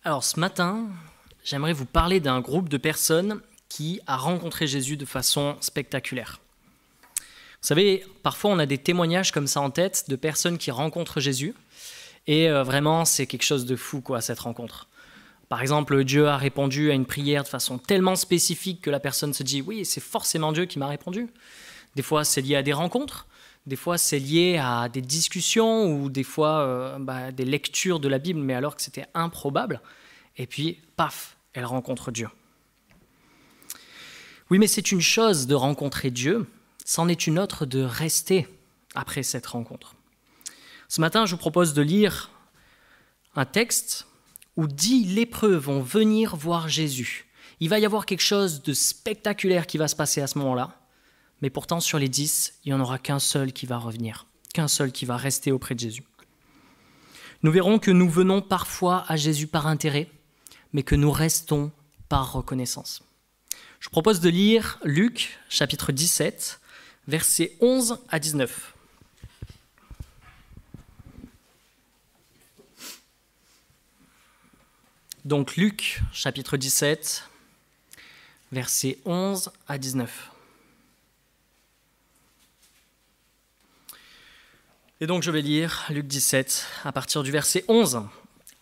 Alors ce matin, j'aimerais vous parler d'un groupe de personnes qui a rencontré Jésus de façon spectaculaire. Vous savez, parfois on a des témoignages comme ça en tête de personnes qui rencontrent Jésus et vraiment c'est quelque chose de fou cette rencontre. Par exemple, Dieu a répondu à une prière de façon tellement spécifique que la personne se dit « oui, c'est forcément Dieu qui m'a répondu ». Des fois c'est lié à des rencontres, des fois c'est lié à des discussions ou des fois des lectures de la Bible, mais alors que c'était improbable. Et puis, paf, elle rencontre Dieu. Oui, mais c'est une chose de rencontrer Dieu, c'en est une autre de rester après cette rencontre. Ce matin, je vous propose de lire un texte où 10 lépreux vont venir voir Jésus. Il va y avoir quelque chose de spectaculaire qui va se passer à ce moment-là, mais pourtant sur les 10, il n'y en aura qu'un seul qui va revenir, qu'un seul qui va rester auprès de Jésus. Nous verrons que nous venons parfois à Jésus par intérêt, mais que nous restons par reconnaissance. Je vous propose de lire Luc, chapitre 17, versets 11 à 19. Donc Luc, chapitre 17, versets 11 à 19. Et donc je vais lire Luc 17 à partir du verset 11.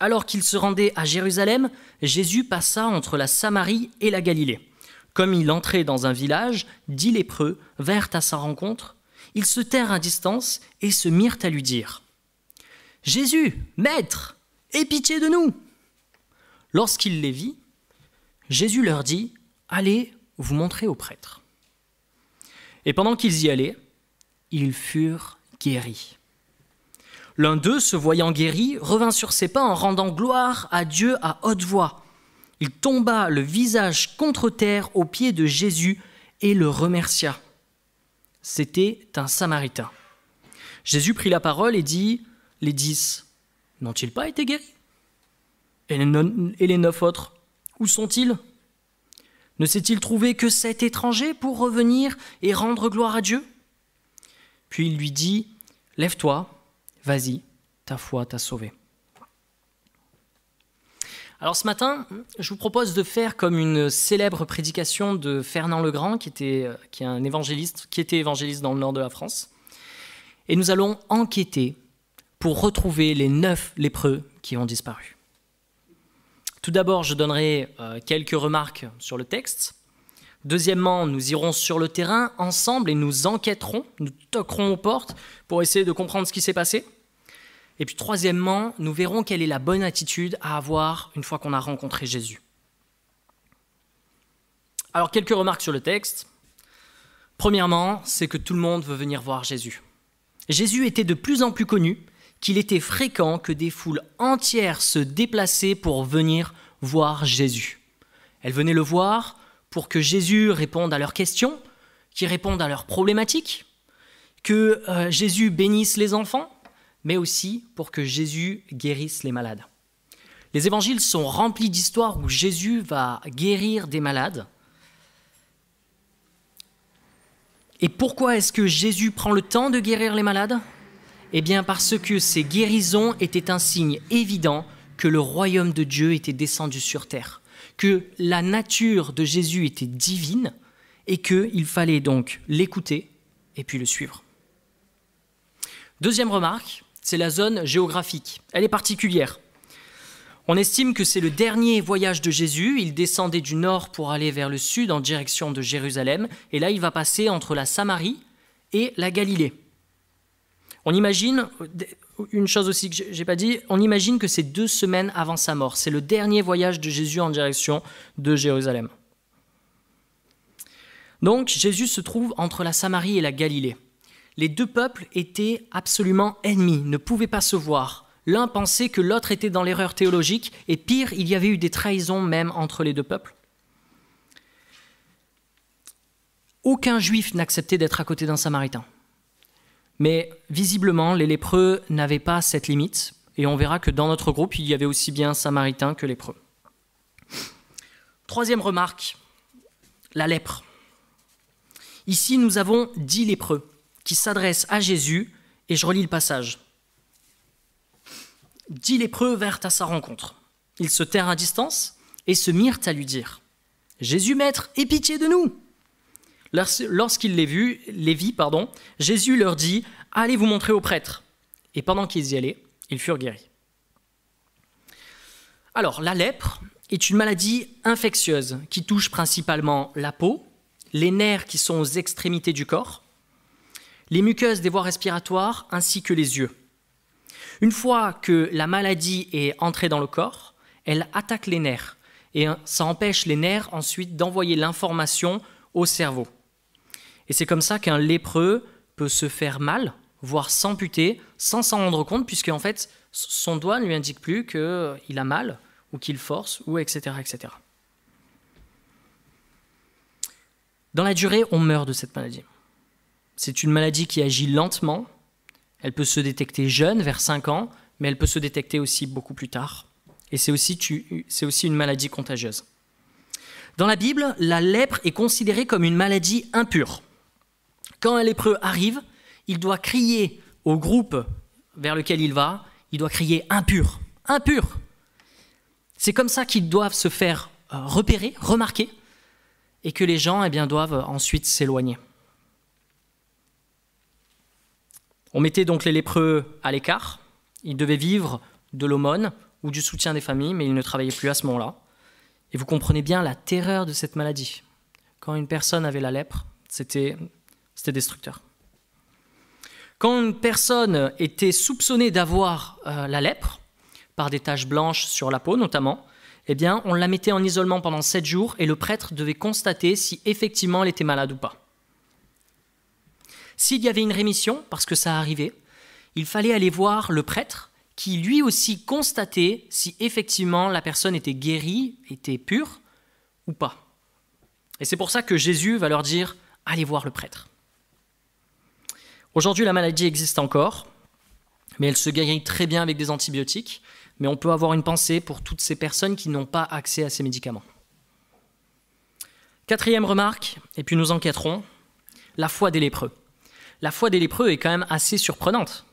« Alors qu'il se rendait à Jérusalem, Jésus passa entre la Samarie et la Galilée. Comme il entrait dans un village, 10 lépreux vinrent à sa rencontre. Ils se tinrent à distance et se mirent à lui dire « Jésus, Maître, aie pitié de nous !» Lorsqu'il les vit, Jésus leur dit « Allez vous montrer au prêtre. » Et pendant qu'ils y allaient, ils furent guéris. L'un d'eux, se voyant guéri, revint sur ses pas en rendant gloire à Dieu à haute voix. Il tomba le visage contre terre aux pieds de Jésus et le remercia. C'était un Samaritain. Jésus prit la parole et dit « Les 10 n'ont-ils pas été guéris ? Et les 9 autres, où sont-ils ? Ne s'est-il trouvé que 7 étrangers pour revenir et rendre gloire à Dieu ? » Puis il lui dit « Lève-toi, vas-y, ta foi t'a sauvé. » Alors ce matin, je vous propose de faire comme une célèbre prédication de Fernand Legrand, qui était évangéliste dans le nord de la France. Et nous allons enquêter pour retrouver les 9 lépreux qui ont disparu. Tout d'abord, je donnerai quelques remarques sur le texte. Deuxièmement, nous irons sur le terrain ensemble et nous enquêterons, nous toquerons aux portes pour essayer de comprendre ce qui s'est passé. Et puis troisièmement, nous verrons quelle est la bonne attitude à avoir une fois qu'on a rencontré Jésus. Alors, quelques remarques sur le texte. Premièrement, c'est que tout le monde veut venir voir Jésus. Jésus était de plus en plus connu, qu'il était fréquent que des foules entières se déplaçaient pour venir voir Jésus. Elles venaient le voir pour que Jésus réponde à leurs questions, qu'il réponde à leurs problématiques, que Jésus bénisse les enfants, mais aussi pour que Jésus guérisse les malades. Les évangiles sont remplis d'histoires où Jésus va guérir des malades. Et pourquoi est-ce que Jésus prend le temps de guérir les malades ? Eh bien parce que ces guérisons étaient un signe évident que le royaume de Dieu était descendu sur terre, que la nature de Jésus était divine et qu'il fallait donc l'écouter et puis le suivre. Deuxième remarque, c'est la zone géographique. Elle est particulière. On estime que c'est le dernier voyage de Jésus. Il descendait du nord pour aller vers le sud en direction de Jérusalem. Et là, il va passer entre la Samarie et la Galilée. On imagine, une chose aussi que je n'ai pas dit, on imagine que c'est 2 semaines avant sa mort. C'est le dernier voyage de Jésus en direction de Jérusalem. Donc, Jésus se trouve entre la Samarie et la Galilée. Les 2 peuples étaient absolument ennemis, ne pouvaient pas se voir. L'un pensait que l'autre était dans l'erreur théologique, et pire, il y avait eu des trahisons même entre les 2 peuples. Aucun juif n'acceptait d'être à côté d'un samaritain. Mais visiblement, les lépreux n'avaient pas cette limite, et on verra que dans notre groupe, il y avait aussi bien samaritains que lépreux. Troisième remarque, la lèpre. Ici, nous avons 10 lépreux qui s'adressent à Jésus, et je relis le passage. 10 lépreux vinrent à sa rencontre. ils se tinrent à distance et se mirent à lui dire « Jésus, maître, aie pitié de nous !» Lorsqu'il les vit, Jésus leur dit « Allez vous montrer au prêtre !» Et pendant qu'ils y allaient, ils furent guéris. Alors, la lèpre est une maladie infectieuse qui touche principalement la peau, les nerfs qui sont aux extrémités du corps, les muqueuses des voies respiratoires ainsi que les yeux. Une fois que la maladie est entrée dans le corps, elle attaque les nerfs et ça empêche les nerfs ensuite d'envoyer l'information au cerveau. Et c'est comme ça qu'un lépreux peut se faire mal, voire s'amputer sans s'en rendre compte, puisque en fait son doigt ne lui indique plus qu'il a mal ou qu'il force, ou etc., etc. Dans la durée, on meurt de cette maladie. C'est une maladie qui agit lentement. Elle peut se détecter jeune, vers 5 ans, mais elle peut se détecter aussi beaucoup plus tard. Et c'est aussi une maladie contagieuse. Dans la Bible, la lèpre est considérée comme une maladie impure. Quand un lépreux arrive, il doit crier au groupe vers lequel il va, il doit crier « impur, impur ». C'est comme ça qu'ils doivent se faire repérer, remarquer, et que les gens doivent ensuite s'éloigner. On mettait donc les lépreux à l'écart. Ils devaient vivre de l'aumône ou du soutien des familles, mais ils ne travaillaient plus à ce moment-là. Et vous comprenez bien la terreur de cette maladie. Quand une personne avait la lèpre, c'était destructeur. Quand une personne était soupçonnée d'avoir la lèpre, par des taches blanches sur la peau notamment, on la mettait en isolement pendant 7 jours et le prêtre devait constater si effectivement elle était malade ou pas. S'il y avait une rémission, parce que ça arrivait, il fallait aller voir le prêtre qui lui aussi constatait si effectivement la personne était guérie, était pure ou pas. Et c'est pour ça que Jésus va leur dire « Allez voir le prêtre ». Aujourd'hui, la maladie existe encore, mais elle se guérit très bien avec des antibiotiques. Mais on peut avoir une pensée pour toutes ces personnes qui n'ont pas accès à ces médicaments. 4e remarque, et puis nous enquêterons, la foi des lépreux. La foi des lépreux est quand même assez surprenante.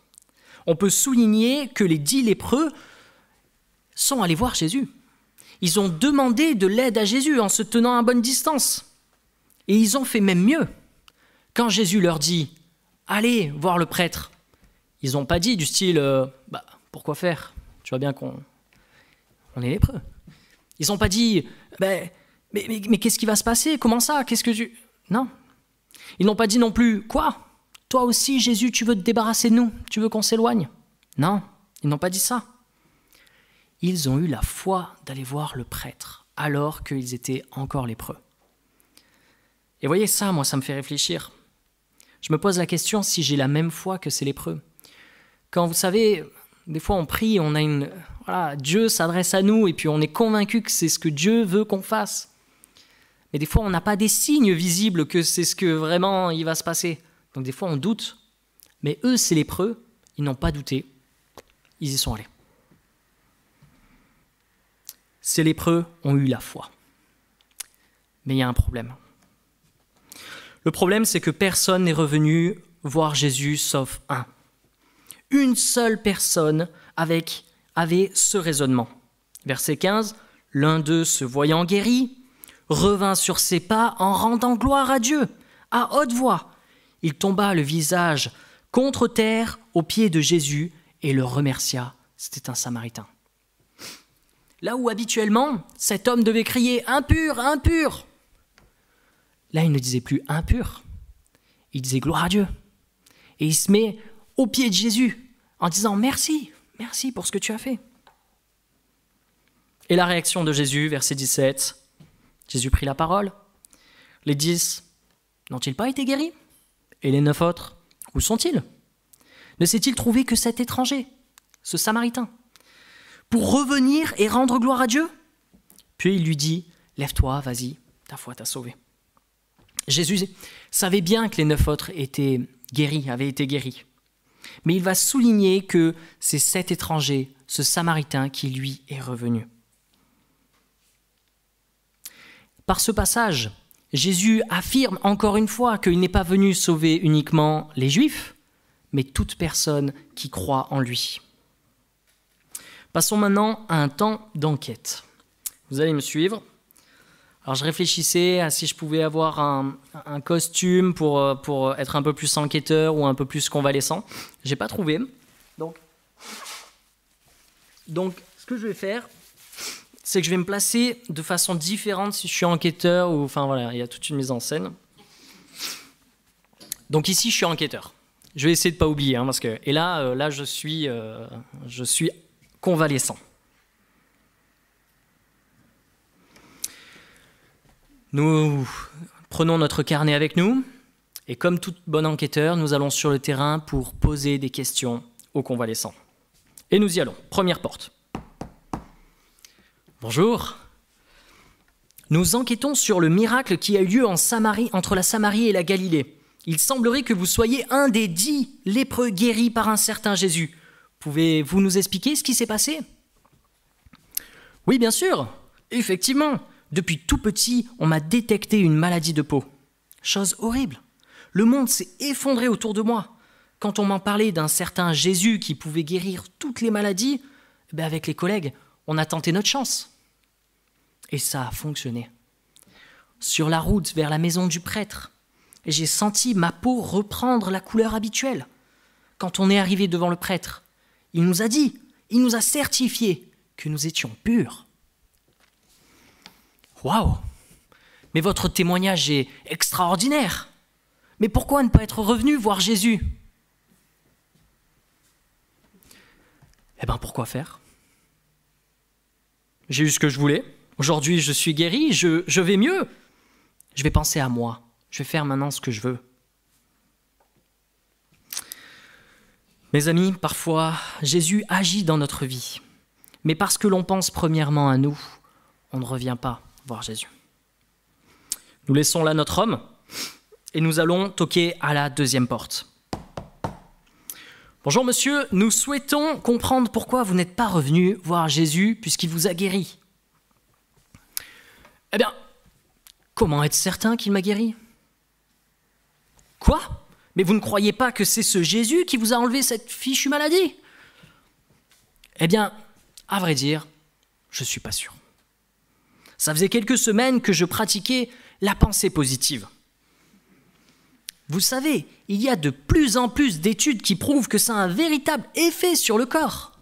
On peut souligner que les 10 lépreux sont allés voir Jésus. Ils ont demandé de l'aide à Jésus en se tenant à bonne distance. Et ils ont fait même mieux. Quand Jésus leur dit « Allez voir le prêtre », ils n'ont pas dit du style « Pourquoi faire ? Tu vois bien qu'on est lépreux. » Ils n'ont pas dit mais qu'est-ce qui va se passer ? Comment ça ? Qu'est-ce que tu... Non. Ils n'ont pas dit non plus « Quoi ? Toi aussi, Jésus, tu veux te débarrasser de nous ? Tu veux qu'on s'éloigne ?» Non, ils n'ont pas dit ça. Ils ont eu la foi d'aller voir le prêtre alors qu'ils étaient encore lépreux. Et voyez ça, moi, ça me fait réfléchir. Je me pose la question si j'ai la même foi que ces lépreux. Quand vous savez, des fois on prie, on a Dieu s'adresse à nous et puis on est convaincu que c'est ce que Dieu veut qu'on fasse. Mais des fois on n'a pas des signes visibles que c'est ce que vraiment il va se passer. Donc des fois on doute. Mais eux, ces lépreux, ils n'ont pas douté. Ils y sont allés. Ces lépreux ont eu la foi. Mais il y a un problème. Le problème, c'est que personne n'est revenu voir Jésus sauf un. Une seule personne avait ce raisonnement. Verset 15, l'un d'eux, se voyant guéri, revint sur ses pas en rendant gloire à Dieu, à haute voix. Il tomba le visage contre terre aux pieds de Jésus et le remercia. C'était un Samaritain. Là où habituellement, cet homme devait crier « Impur, impur !» Là, il ne disait plus « impur », il disait « gloire à Dieu ». Et il se met aux pieds de Jésus en disant « merci, merci pour ce que tu as fait ». Et la réaction de Jésus, verset 17, Jésus prit la parole. Les 10 n'ont-ils pas été guéris? Et les 9 autres, où sont-ils? Ne s'est-il trouvé que cet étranger, ce Samaritain, pour revenir et rendre gloire à Dieu? Puis il lui dit « Lève-toi, vas-y, ta foi t'a sauvé ». Jésus savait bien que les 9 autres avaient été guéris. Mais il va souligner que c'est cet étranger, ce Samaritain, qui lui est revenu. Par ce passage, Jésus affirme encore une fois qu'il n'est pas venu sauver uniquement les Juifs, mais toute personne qui croit en lui. Passons maintenant à un temps d'enquête. Vous allez me suivre. Alors je réfléchissais à si je pouvais avoir un costume pour être un peu plus enquêteur ou un peu plus convalescent. Je n'ai pas trouvé. Donc ce que je vais faire, c'est que je vais me placer de façon différente si je suis enquêteur ou... Enfin voilà, il y a toute une mise en scène. Donc ici, je suis enquêteur. Je vais essayer de ne pas oublier, parce que... Et là, je suis convalescent. Nous prenons notre carnet avec nous, et comme tout bon enquêteur, nous allons sur le terrain pour poser des questions aux convalescents. Et nous y allons. Première porte. Bonjour. Nous enquêtons sur le miracle qui a eu lieu en Samarie, entre la Samarie et la Galilée. Il semblerait que vous soyez un des 10 lépreux guéris par un certain Jésus. Pouvez-vous nous expliquer ce qui s'est passé ? Oui, bien sûr. Effectivement. Depuis tout petit, on m'a détecté une maladie de peau. Chose horrible. Le monde s'est effondré autour de moi. Quand on m'en parlait d'un certain Jésus qui pouvait guérir toutes les maladies, avec les collègues, on a tenté notre chance. Et ça a fonctionné. Sur la route vers la maison du prêtre, j'ai senti ma peau reprendre la couleur habituelle. Quand on est arrivé devant le prêtre, il nous a certifié que nous étions purs. Waouh! Mais votre témoignage est extraordinaire. Mais pourquoi ne pas être revenu voir Jésus? Pourquoi faire? J'ai eu ce que je voulais. Aujourd'hui, je suis guéri, je vais mieux. Je vais penser à moi. Je vais faire maintenant ce que je veux. Mes amis, parfois, Jésus agit dans notre vie. Mais parce que l'on pense premièrement à nous, on ne revient pas voir Jésus. Nous laissons là notre homme et nous allons toquer à la deuxième porte. Bonjour monsieur, nous souhaitons comprendre pourquoi vous n'êtes pas revenu voir Jésus puisqu'il vous a guéri. Comment être certain qu'il m'a guéri? Quoi? Mais vous ne croyez pas que c'est ce Jésus qui vous a enlevé cette fichue maladie? À vrai dire, je ne suis pas sûr. Ça faisait quelques semaines que je pratiquais la pensée positive. Vous savez, il y a de plus en plus d'études qui prouvent que ça a un véritable effet sur le corps.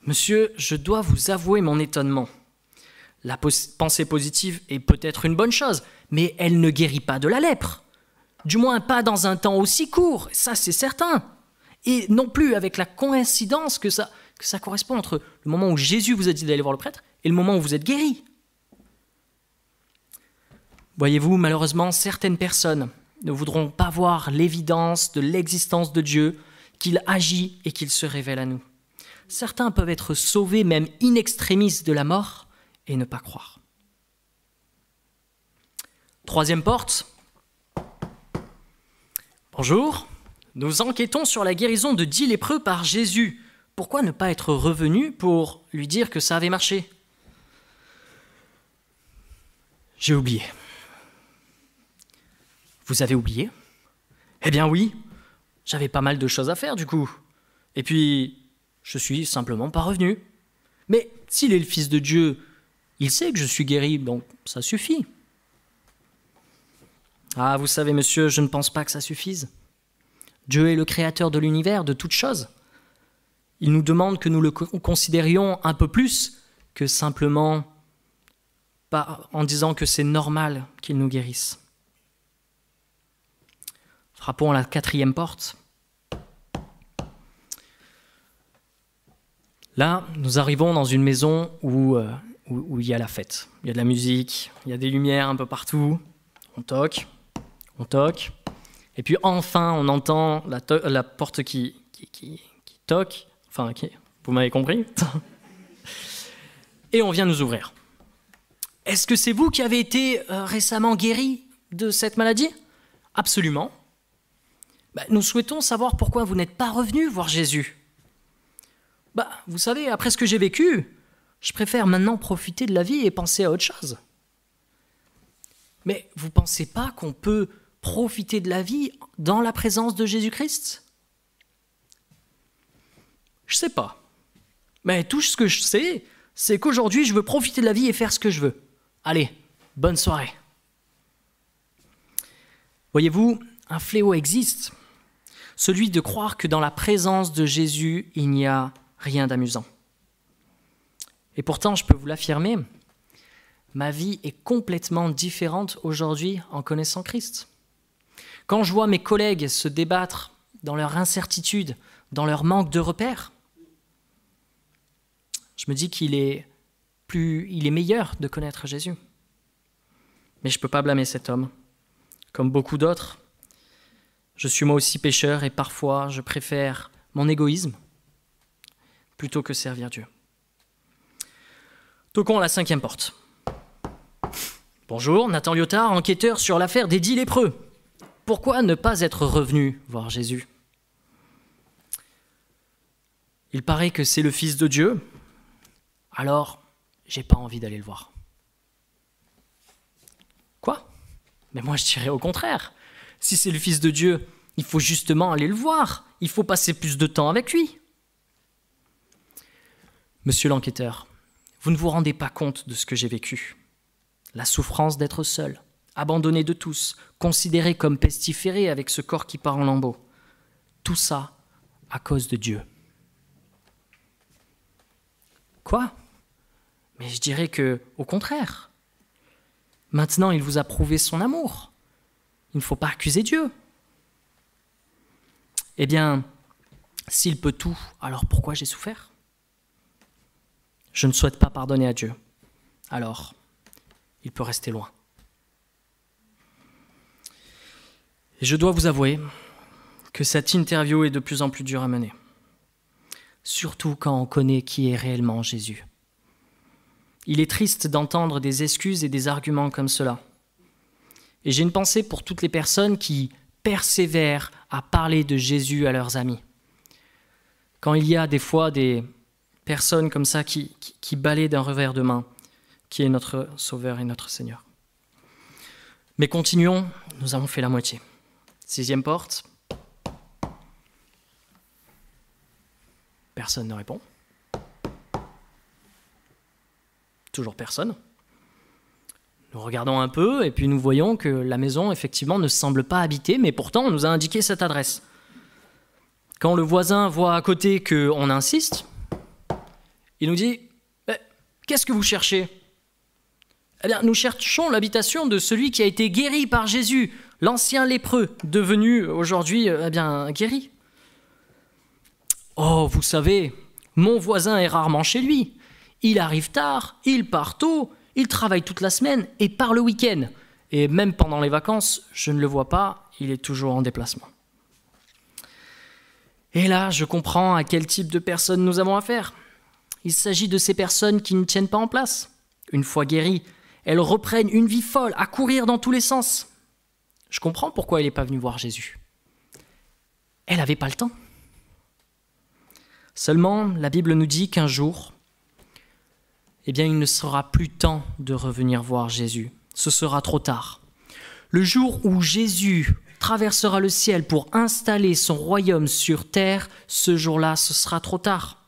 Monsieur, je dois vous avouer mon étonnement. La pensée positive est peut-être une bonne chose, mais elle ne guérit pas de la lèpre. Du moins pas dans un temps aussi court, ça c'est certain. Et non plus avec la coïncidence que ça correspond entre le moment où Jésus vous a dit d'aller voir le prêtre et le moment où vous êtes guéri. Voyez-vous, malheureusement, certaines personnes ne voudront pas voir l'évidence de l'existence de Dieu, qu'il agit et qu'il se révèle à nous. Certains peuvent être sauvés, même in extremis, de la mort et ne pas croire. Troisième porte. Bonjour, nous enquêtons sur la guérison de 10 lépreux par Jésus. Pourquoi ne pas être revenu pour lui dire que ça avait marché? J'ai oublié. Vous avez oublié? Oui, j'avais pas mal de choses à faire du coup. Et puis, je suis simplement pas revenu. Mais s'il est le Fils de Dieu, il sait que je suis guéri, donc ça suffit. Ah, vous savez, monsieur, je ne pense pas que ça suffise. Dieu est le créateur de l'univers, de toutes choses. Il nous demande que nous le considérions un peu plus que simplement en disant que c'est normal qu'il nous guérisse. Frappons à la 4e porte. Là, nous arrivons dans une maison où il y a la fête. Il y a de la musique, il y a des lumières un peu partout. On toque. Et puis enfin, on entend la porte qui toque. Vous m'avez compris? Et on vient nous ouvrir. Est-ce que c'est vous qui avez été récemment guéri de cette maladie? Absolument. Nous souhaitons savoir pourquoi vous n'êtes pas revenu voir Jésus. Vous savez, après ce que j'ai vécu, je préfère maintenant profiter de la vie et penser à autre chose. Mais vous ne pensez pas qu'on peut profiter de la vie dans la présence de Jésus-Christ? Je sais pas. Mais tout ce que je sais, c'est qu'aujourd'hui, je veux profiter de la vie et faire ce que je veux. Allez, bonne soirée. Voyez-vous, un fléau existe. Celui de croire que dans la présence de Jésus, il n'y a rien d'amusant. Et pourtant, je peux vous l'affirmer, ma vie est complètement différente aujourd'hui en connaissant Christ. Quand je vois mes collègues se débattre dans leur incertitude, dans leur manque de repères, je me dis qu'il est meilleur de connaître Jésus. Mais je ne peux pas blâmer cet homme. Comme beaucoup d'autres, je suis moi aussi pécheur et parfois je préfère mon égoïsme plutôt que servir Dieu. Toquons à la 5e porte. Bonjour, Nathan Lyotard, enquêteur sur l'affaire des 10 lépreux. Pourquoi ne pas être revenu voir Jésus ? Il paraît que c'est le Fils de Dieu, alors j'ai pas envie d'aller le voir. Quoi ? Mais moi je dirais au contraire. Si c'est le Fils de Dieu, il faut justement aller le voir. Il faut passer plus de temps avec lui. Monsieur l'enquêteur, vous ne vous rendez pas compte de ce que j'ai vécu. La souffrance d'être seul, abandonné de tous, considéré comme pestiféré avec ce corps qui part en lambeaux. Tout ça à cause de Dieu. Quoi ? Mais je dirais que, au contraire, maintenant il vous a prouvé son amour. Il ne faut pas accuser Dieu. Eh bien, s'il peut tout, alors pourquoi j'ai souffert ? Je ne souhaite pas pardonner à Dieu. Alors, il peut rester loin. Et je dois vous avouer que cette interview est de plus en plus dure à mener. Surtout quand on connaît qui est réellement Jésus. Il est triste d'entendre des excuses et des arguments comme cela. Et j'ai une pensée pour toutes les personnes qui persévèrent à parler de Jésus à leurs amis. Quand il y a des fois des personnes comme ça qui balayent d'un revers de main qui est notre Sauveur et notre Seigneur. Mais continuons, nous avons fait la moitié. 6e porte. Personne ne répond. Toujours personne. Nous regardons un peu et puis nous voyons que la maison, effectivement, ne semble pas habitée, mais pourtant on nous a indiqué cette adresse. Quand le voisin voit à côté qu'on insiste, il nous dit « Qu'est-ce que vous cherchez ?» Eh bien, nous cherchons l'habitation de celui qui a été guéri par Jésus, l'ancien lépreux, devenu aujourd'hui guéri. Oh, vous savez, mon voisin est rarement chez lui. Il arrive tard, il part tôt, il travaille toute la semaine et part le week-end. Et même pendant les vacances, je ne le vois pas, il est toujours en déplacement. Et là, je comprends à quel type de personnes nous avons affaire. Il s'agit de ces personnes qui ne tiennent pas en place. Une fois guéries, elles reprennent une vie folle, à courir dans tous les sens. Je comprends pourquoi elle n'est pas venue voir Jésus. Elle n'avait pas le temps. Seulement, la Bible nous dit qu'un jour, il ne sera plus temps de revenir voir Jésus. Ce sera trop tard. Le jour où Jésus traversera le ciel pour installer son royaume sur terre, ce jour-là, ce sera trop tard.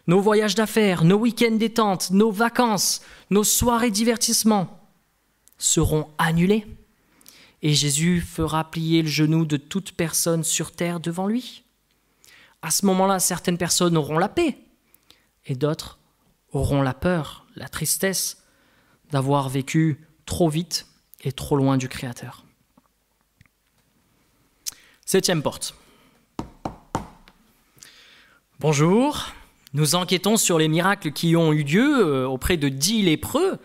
Nos voyages d'affaires, nos week-ends détente, nos vacances, nos soirées divertissement seront annulés et Jésus fera plier le genou de toute personne sur terre devant lui. À ce moment-là, certaines personnes auront la paix et d'autres auront la peur, la tristesse d'avoir vécu trop vite et trop loin du Créateur. 7e porte. Bonjour, nous enquêtons sur les miracles qui ont eu lieu auprès de 10 lépreux.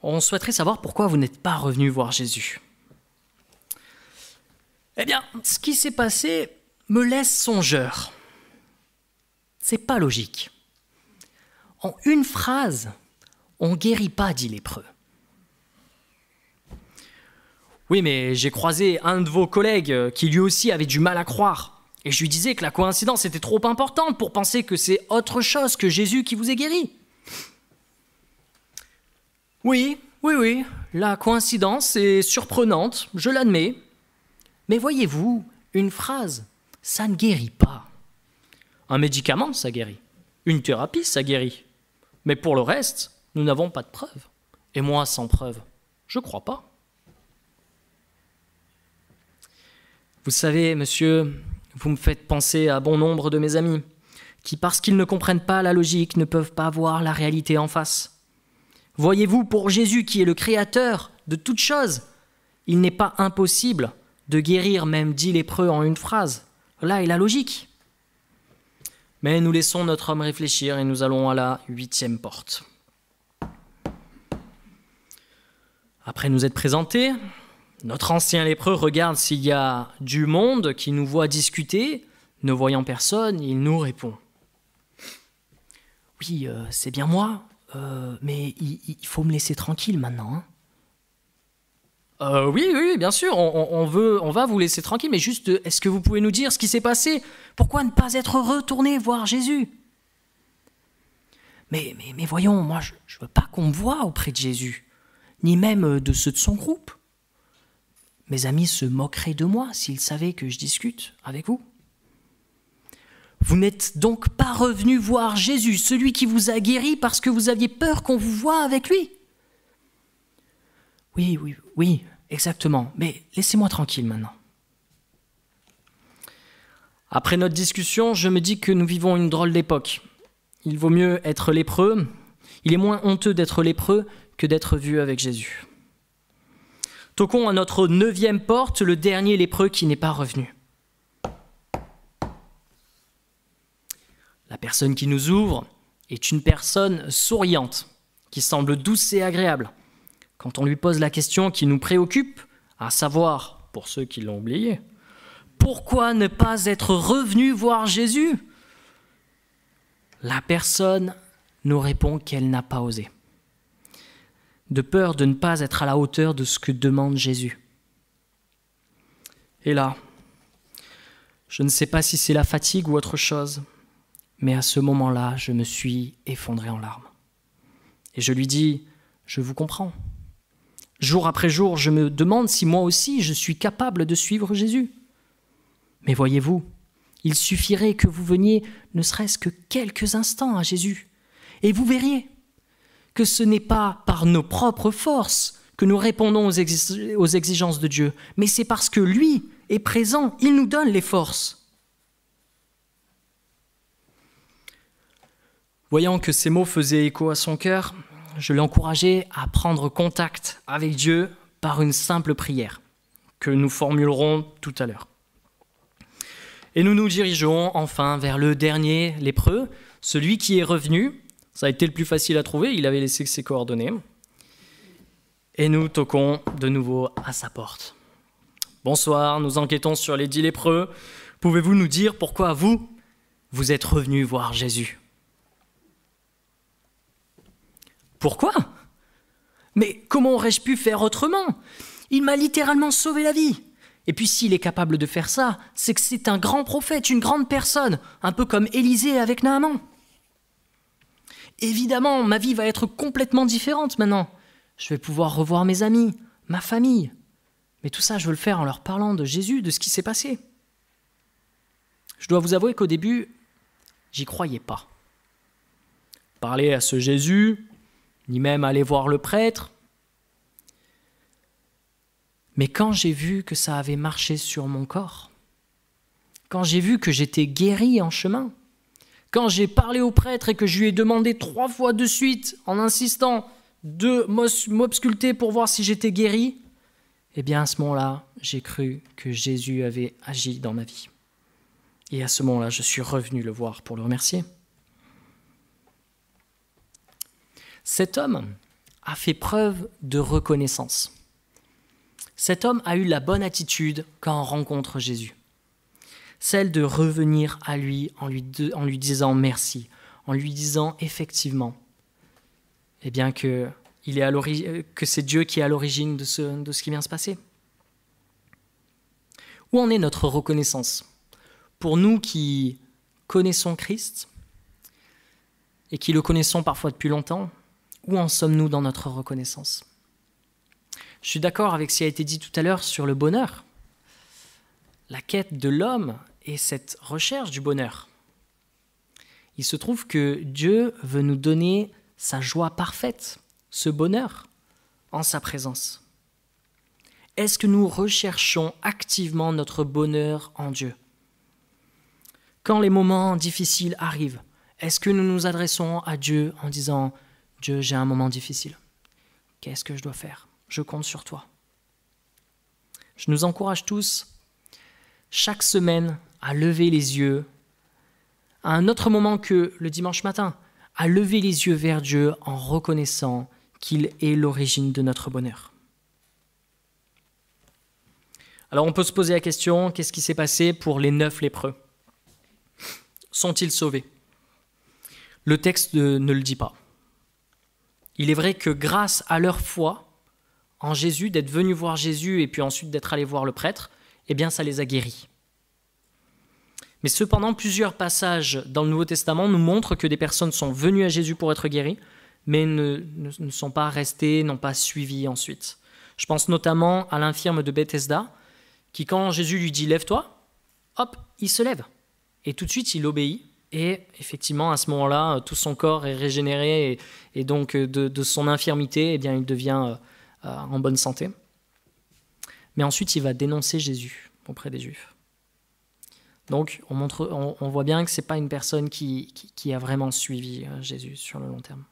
On souhaiterait savoir pourquoi vous n'êtes pas revenu voir Jésus. Eh bien, ce qui s'est passé me laisse songeur. C'est pas logique. En une phrase, on ne guérit pas 10 lépreux. Oui, mais j'ai croisé un de vos collègues qui lui aussi avait du mal à croire. Et je lui disais que la coïncidence était trop importante pour penser que c'est autre chose que Jésus qui vous ait guéri. Oui, la coïncidence est surprenante, je l'admets. Mais voyez-vous, une phrase, ça ne guérit pas. Un médicament, ça guérit. Une thérapie, ça guérit. Mais pour le reste, nous n'avons pas de preuves. Et moi, sans preuve, je ne crois pas. Vous savez, monsieur, vous me faites penser à bon nombre de mes amis qui, parce qu'ils ne comprennent pas la logique, ne peuvent pas voir la réalité en face. Voyez-vous, pour Jésus, qui est le créateur de toutes choses, il n'est pas impossible de guérir même 10 lépreux en une phrase. Là est la logique. Mais nous laissons notre homme réfléchir et nous allons à la 8e porte. Après nous être présentés, notre ancien lépreux regarde s'il y a du monde qui nous voit discuter. Ne voyant personne, il nous répond. « Oui, c'est bien moi, mais il faut me laisser tranquille maintenant. Hein. » Oui, bien sûr, on va vous laisser tranquille, mais juste, est-ce que vous pouvez nous dire ce qui s'est passé? Pourquoi ne pas être retourné voir Jésus? Mais voyons, moi, je ne veux pas qu'on me voie auprès de Jésus, ni même de ceux de son groupe. Mes amis se moqueraient de moi s'ils savaient que je discute avec vous. Vous n'êtes donc pas revenu voir Jésus, celui qui vous a guéri parce que vous aviez peur qu'on vous voie avec lui? Oui, exactement. Mais laissez-moi tranquille maintenant. Après notre discussion, je me dis que nous vivons une drôle d'époque. Il vaut mieux être lépreux. Il est moins honteux d'être lépreux que d'être vu avec Jésus. Toquons à notre 9e porte, le dernier lépreux qui n'est pas revenu. La personne qui nous ouvre est une personne souriante, qui semble douce et agréable. Quand on lui pose la question qui nous préoccupe, à savoir, pour ceux qui l'ont oublié, pourquoi ne pas être revenu voir Jésus? La personne nous répond qu'elle n'a pas osé, de peur de ne pas être à la hauteur de ce que demande Jésus. Et là, je ne sais pas si c'est la fatigue ou autre chose, mais à ce moment-là, je me suis effondré en larmes. Et je lui dis, je vous comprends. Jour après jour, je me demande si moi aussi je suis capable de suivre Jésus. Mais voyez-vous, il suffirait que vous veniez ne serait-ce que quelques instants à Jésus, et vous verriez que ce n'est pas par nos propres forces que nous répondons aux exigences de Dieu, mais c'est parce que lui est présent, il nous donne les forces. Voyant que ces mots faisaient écho à son cœur, je l'ai encouragé à prendre contact avec Dieu par une simple prière que nous formulerons tout à l'heure. Et nous nous dirigeons enfin vers le dernier lépreux, celui qui est revenu. Ça a été le plus facile à trouver, il avait laissé ses coordonnées. Et nous toquons de nouveau à sa porte. « Bonsoir, nous enquêtons sur les 10 lépreux. Pouvez-vous nous dire pourquoi vous êtes revenus voir Jésus ?» Pourquoi? Mais comment aurais-je pu faire autrement? Il m'a littéralement sauvé la vie. Et puis s'il est capable de faire ça, c'est que c'est un grand prophète, une grande personne, un peu comme Élisée avec Naaman. Évidemment, ma vie va être complètement différente maintenant. Je vais pouvoir revoir mes amis, ma famille. Mais tout ça, je veux le faire en leur parlant de Jésus, de ce qui s'est passé. Je dois vous avouer qu'au début, j'y croyais pas. Parler à ce Jésus, ni même aller voir le prêtre. Mais quand j'ai vu que ça avait marché sur mon corps, quand j'ai vu que j'étais guéri en chemin, quand j'ai parlé au prêtre et que je lui ai demandé 3 fois de suite, en insistant, de m'ausculter pour voir si j'étais guéri, eh bien à ce moment-là, j'ai cru que Jésus avait agi dans ma vie. Et à ce moment-là, je suis revenu le voir pour le remercier. Cet homme a fait preuve de reconnaissance. Cet homme a eu la bonne attitude quand on rencontre Jésus. Celle de revenir à lui en lui disant merci, en lui disant effectivement eh bien que c'est Dieu qui est à l'origine de ce qui vient se passer. Où en est notre reconnaissance? Pour nous qui connaissons Christ et qui le connaissons parfois depuis longtemps, où en sommes-nous dans notre reconnaissance? Je suis d'accord avec ce qui a été dit tout à l'heure sur le bonheur. La quête de l'homme et cette recherche du bonheur. Il se trouve que Dieu veut nous donner sa joie parfaite, ce bonheur en sa présence. Est-ce que nous recherchons activement notre bonheur en Dieu? Quand les moments difficiles arrivent, est-ce que nous nous adressons à Dieu en disant « Dieu, j'ai un moment difficile. Qu'est-ce que je dois faire? Je compte sur toi. » Je nous encourage tous, chaque semaine, à lever les yeux, à un autre moment que le dimanche matin, à lever les yeux vers Dieu en reconnaissant qu'il est l'origine de notre bonheur. Alors on peut se poser la question, qu'est-ce qui s'est passé pour les 9 lépreux? Sont-ils sauvés? Le texte ne le dit pas. Il est vrai que grâce à leur foi en Jésus, d'être venus voir Jésus et puis ensuite d'être allés voir le prêtre, eh bien ça les a guéris. Mais cependant, plusieurs passages dans le Nouveau Testament nous montrent que des personnes sont venues à Jésus pour être guéries, mais ne sont pas restées, n'ont pas suivi ensuite. Je pense notamment à l'infirme de Bethesda, qui quand Jésus lui dit « lève-toi », hop, il se lève. Et tout de suite, il obéit. Et effectivement, à ce moment-là, tout son corps est régénéré et donc de son infirmité, eh bien, il devient en bonne santé. Mais ensuite, il va dénoncer Jésus auprès des Juifs. Donc, on voit bien que ce n'est pas une personne qui a vraiment suivi Jésus sur le long terme.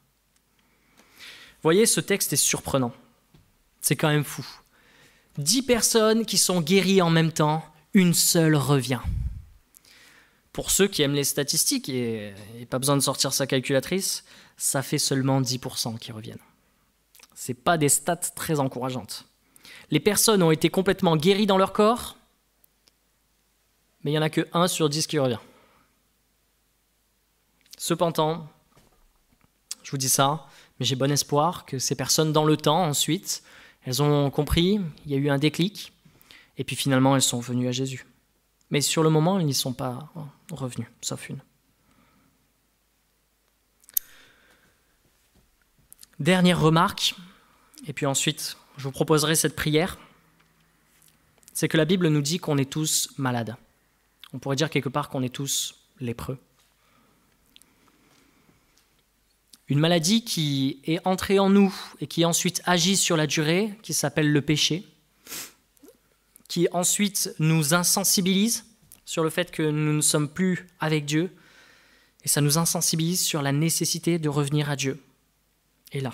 Vous voyez, ce texte est surprenant. C'est quand même fou. 10 personnes qui sont guéries en même temps, une seule revient. Pour ceux qui aiment les statistiques, et pas besoin de sortir sa calculatrice, ça fait seulement 10% qui reviennent. Ce n'est pas des stats très encourageantes. Les personnes ont été complètement guéries dans leur corps, mais il n'y en a que 1 sur 10 qui revient. Cependant, je vous dis ça, mais j'ai bon espoir que ces personnes, dans le temps, ensuite, elles ont compris, il y a eu un déclic, et puis finalement, elles sont venues à Jésus. Mais sur le moment, ils n'y sont pas revenus, sauf une. Dernière remarque, et puis ensuite, je vous proposerai cette prière, c'est que la Bible nous dit qu'on est tous malades. On pourrait dire quelque part qu'on est tous lépreux. Une maladie qui est entrée en nous et qui ensuite agit sur la durée, qui s'appelle le péché, qui ensuite nous insensibilise sur le fait que nous ne sommes plus avec Dieu, et ça nous insensibilise sur la nécessité de revenir à Dieu. Et là.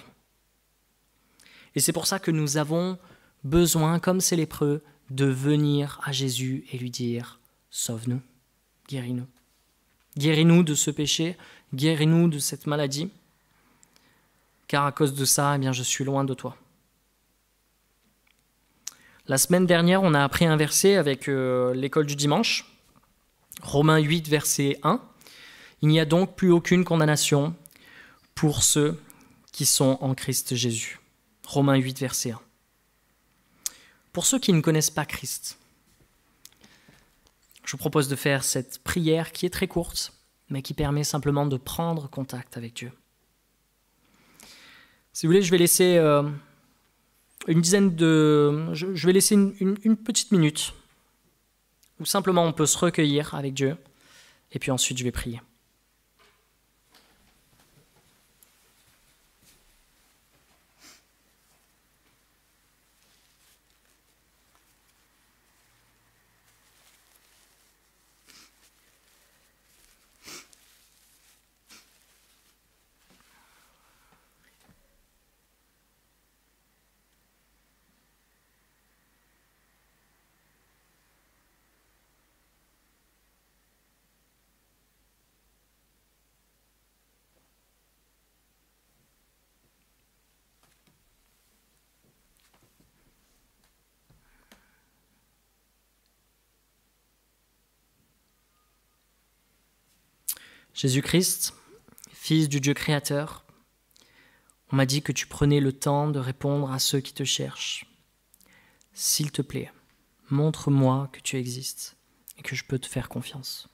Et c'est pour ça que nous avons besoin, comme ces lépreux, de venir à Jésus et lui dire « Sauve-nous, guéris-nous. Guéris-nous de ce péché, guéris-nous de cette maladie, car à cause de ça, eh bien, je suis loin de toi. » La semaine dernière, on a appris un verset avec l'école du dimanche, Romains 8, verset 1. « Il n'y a donc plus aucune condamnation pour ceux qui sont en Christ Jésus. » Romains 8, verset 1. Pour ceux qui ne connaissent pas Christ, je vous propose de faire cette prière qui est très courte, mais qui permet simplement de prendre contact avec Dieu. Si vous voulez, je vais laisser je vais laisser une petite minute où simplement on peut se recueillir avec Dieu, et puis ensuite je vais prier. Jésus-Christ, Fils du Dieu créateur, on m'a dit que tu prenais le temps de répondre à ceux qui te cherchent. S'il te plaît, montre-moi que tu existes et que je peux te faire confiance.